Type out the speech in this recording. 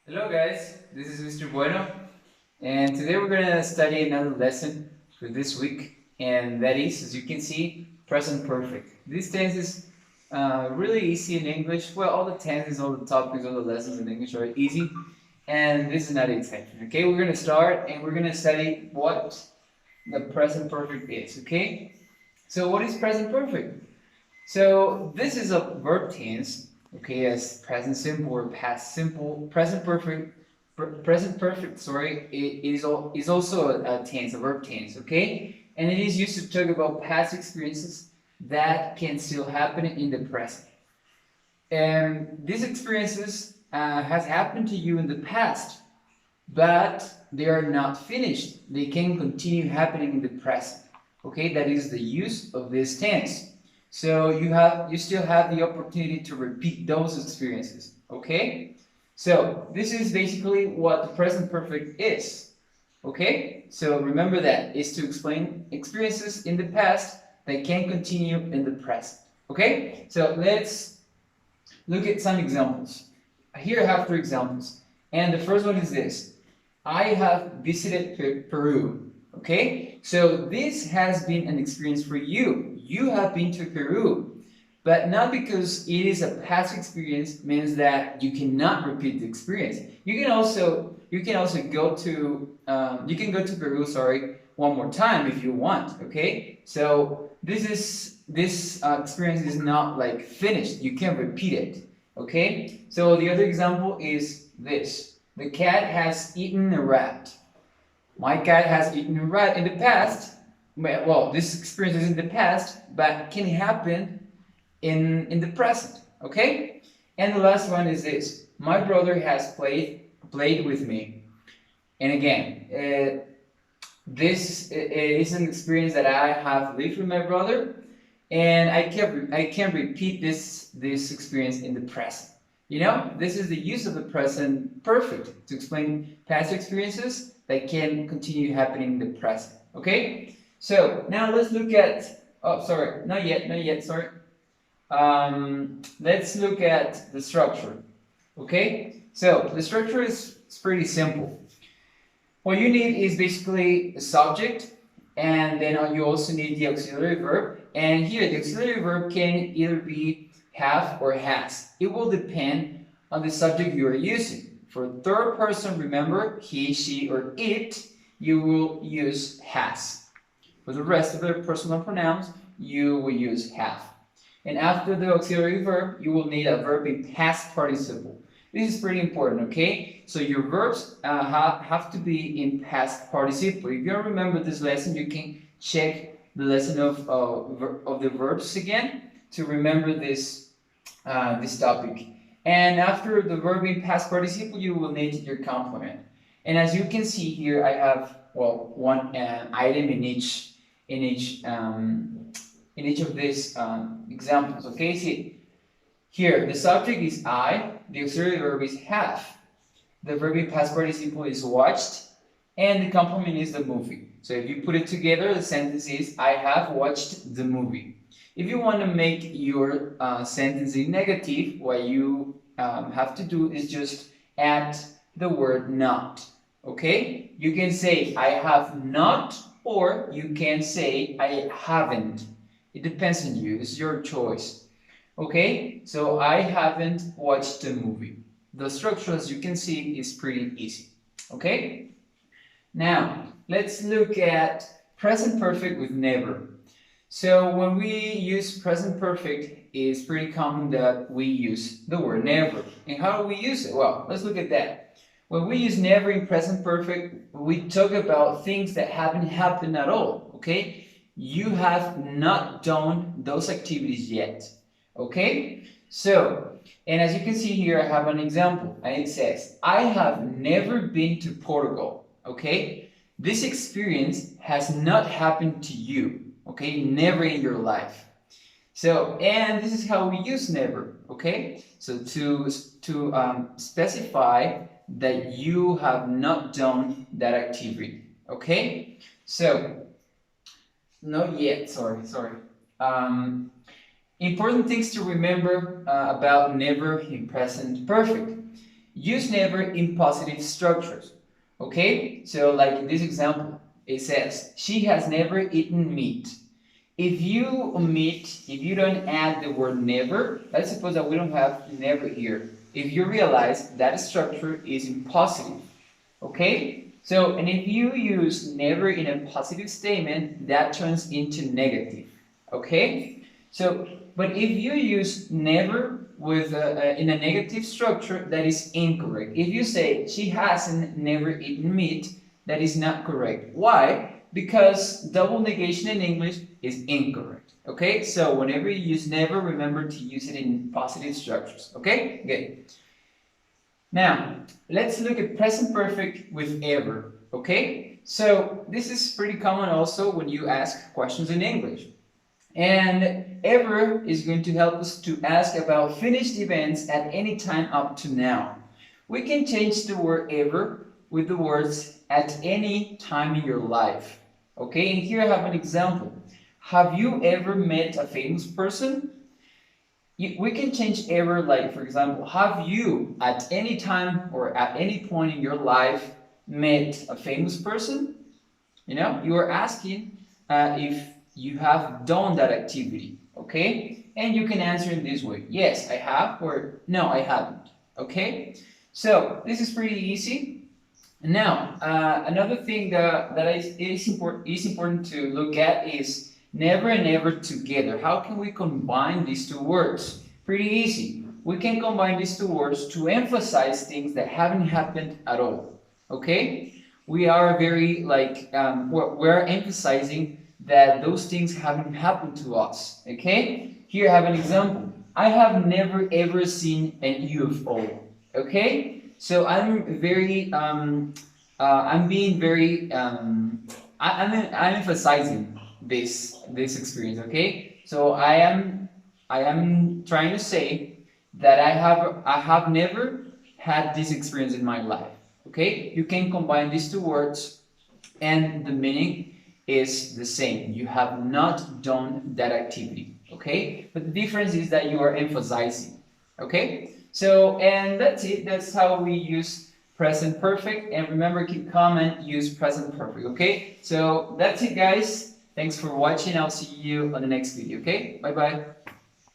Hello guys, this is Mr. Bueno, and today we're going to study another lesson for this week, and that is, as you can see, present perfect. This tense is really easy in English. Well, all the tenses, all the topics, all the lessons in English are easy, and this is not the exception. Okay, we're going to start and we're going to study what the present perfect is. Okay, so what is present perfect? So this is a verb tense, okay, as present simple or past simple. Present perfect, sorry, is also a tense, a verb tense, okay, and it is used to talk about past experiences that can still happen in the present. And these experiences has happened to you in the past, but they are not finished. They can continue happening in the present. Okay, that is the use of this tense. So you still have the opportunity to repeat those experiences. Okay, so this is basically what the present perfect is. Okay, so remember that is to explain experiences in the past that can continue in the present. Okay, so let's look at some examples. Here I have three examples, and the first one is this: I have visited Peru. Okay, so this has been an experience for you. You have been to Peru, but not because it is a past experience means that you cannot repeat the experience. You can also go to Peru. Sorry, one more time if you want. Okay, so this experience is not like finished. You can repeat it. Okay, so the other example is this: the cat has eaten a rat. My cat has eaten a rat in the past. Well, this experience is in the past, but can happen in the present. Okay? And the last one is this: my brother has played with me. And again, this is an experience that I have lived with my brother, and I can repeat this experience in the present. This is the use of the present perfect to explain past experiences that can continue happening in the present. Okay, so now let's look at. Oh, sorry, not yet. Sorry. Let's look at the structure. Okay, so the structure is pretty simple. What you need is basically a subject, and then you also need the auxiliary verb. And here, the auxiliary verb can either be have or has. It will depend on the subject you are using. For third person, remember, he, she, or it, you will use has. For the rest of the personal pronouns, you will use have. And after the auxiliary verb, you will need a verb in past participle. This is pretty important, okay? So your verbs have to be in past participle. If you don't remember this lesson, you can check the lesson of the verbs again to remember this topic. And after the verb in past participle, you will need your complement. And as you can see here, I have one item in each of these examples. Okay, see here the subject is I, the auxiliary verb is have, the verb in past participle is watched, and the complement is the movie. So if you put it together, the sentence is I have watched the movie. If you want to make your sentence in negative, what you have to do is just add the word not. Okay? You can say I have not, or you can say I haven't. It depends on you. It's your choice. Okay? So I haven't watched the movie. The structure, as you can see, is pretty easy. Okay? Now, let's look at present perfect with never. So when we use present perfect, it's pretty common that we use the word never. And how do we use it? Well, let's look at that. When we use never in present perfect, we talk about things that haven't happened at all, okay? You have not done those activities yet, okay? So, and as you can see here, I have an example, and it says, I have never been to Portugal, okay? This experience has not happened to you. Okay, never in your life. So, and this is how we use never. Okay, so to specify that you have not done that activity. Okay, so not yet. Sorry. Important things to remember about never in present perfect. Use never in positive structures. Okay, so like in this example, it says, she has never eaten meat. If you omit, if you don't add the word never, let's suppose that we don't have never here. If you realize that structure is in positive, okay? So, and if you use never in a positive statement, that turns into negative, okay? So, but if you use never with in a negative structure, that is incorrect. If you say she hasn't never eaten meat, that is not correct. Why? Because double negation in English is incorrect. Okay, so whenever you use never, remember to use it in positive structures. Okay, good. Now, let's look at present perfect with ever. Okay, so this is pretty common also when you ask questions in English. And ever is going to help us to ask about finished events at any time up to now. We can change the word ever with the words at any time in your life. Okay, and here I have an example. Have you ever met a famous person? We can change ever, like for example, have you at any time or at any point in your life met a famous person? You know, you are asking if you have done that activity, okay? And you can answer in this way, yes, I have, or no, I haven't, okay? So this is pretty easy. Now, another thing that is important to look at is never and ever together. How can we combine these two words? Pretty easy. We can combine these two words to emphasize things that haven't happened at all, okay? We are very like, we're emphasizing that those things haven't happened to us, okay? Here I have an example. I have never ever seen an UFO, okay? So I'm very, I'm being very, I'm emphasizing this experience, okay? So I am trying to say that I have never had this experience in my life, okay? You can combine these two words and the meaning is the same. You have not done that activity, okay? But the difference is that you are emphasizing, okay? So, and that's it. That's how we use present perfect. And remember, keep calm and use present perfect, okay? So that's it, guys. Thanks for watching. I'll see you on the next video, okay? Bye-bye.